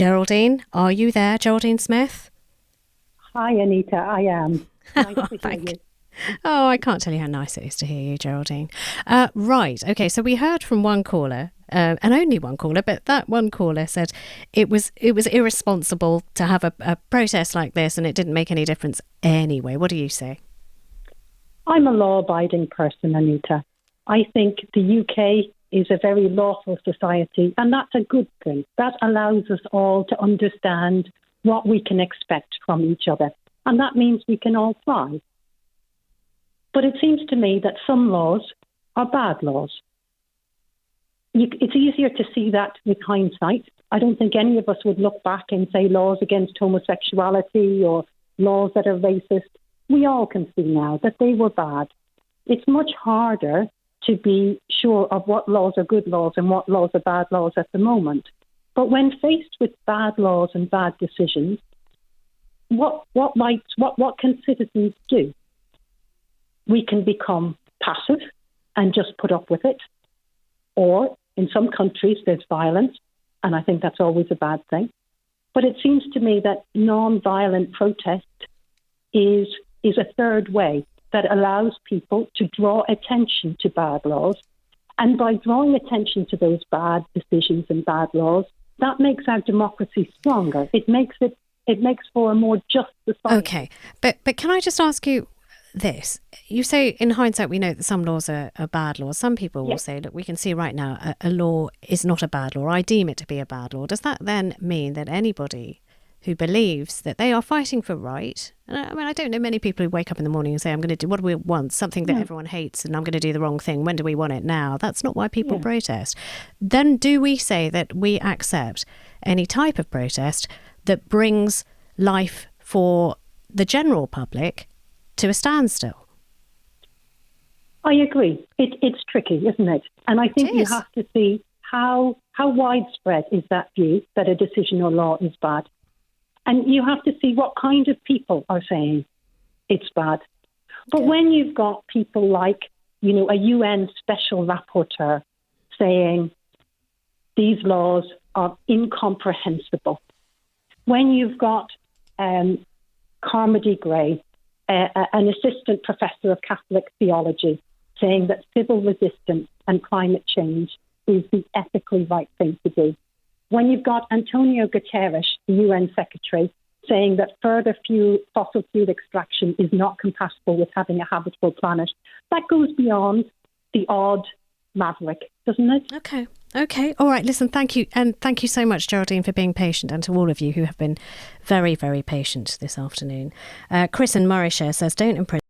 Geraldine, are you there, Geraldine Smith? Hi, Anita. I am. Nice to hear Thank you. Oh, I can't tell you how nice it is to hear you, Geraldine. Right. Okay. So we heard from one caller, and only one caller, but that one caller said it was irresponsible to have a protest like this, and it didn't make any difference anyway. What do you say? I'm a law-abiding person, Anita. I think the UK is a very lawful society, and that's a good thing. That allows us all to understand what we can expect from each other, and that means we can all thrive. But it seems to me that some laws are bad laws. It's easier to see that with hindsight. I don't think any of us would look back and say laws against homosexuality or laws that are racist. We all can see now that they were bad. It's much harder to be sure of what laws are good laws and what laws are bad laws at the moment. But when faced with bad laws and bad decisions, what can citizens do? We can become passive and just put up with it. Or in some countries, there's violence, and I think that's always a bad thing. But it seems to me that non-violent protest is a third way that allows people to draw attention to bad laws. And by drawing attention to those bad decisions and bad laws, that makes our democracy stronger. It makes for a more just society. Okay, but can I just ask you this? You say in hindsight we know that some laws are bad laws. Some people will say, look, we can see right now a law is not a bad law. I deem it to be a bad law. Does that then mean that anybody who believes that they are fighting for right, and I mean, I don't know many people who wake up in the morning and say, I'm going to do what do we want, something that everyone hates, and I'm going to do the wrong thing. When do we want it? Now. That's not why people protest. Then do we say that we accept any type of protest that brings life for the general public to a standstill? I agree. It's tricky, isn't it? And I think you have to see how widespread is that view that a decision or law is bad. And you have to see what kind of people are saying it's bad. But when you've got people like, a UN special rapporteur saying these laws are incomprehensible, when you've got Carmody Gray, an assistant professor of Catholic theology, saying that civil resistance and climate change is the ethically right thing to do. When you've got Antonio Guterres, the UN secretary, saying that further fossil fuel extraction is not compatible with having a habitable planet, that goes beyond the odd maverick, doesn't it? Okay. All right. Listen, thank you. And thank you so much, Geraldine, for being patient, and to all of you who have been very, very patient this afternoon. Chris in Morayshire says, don't imprison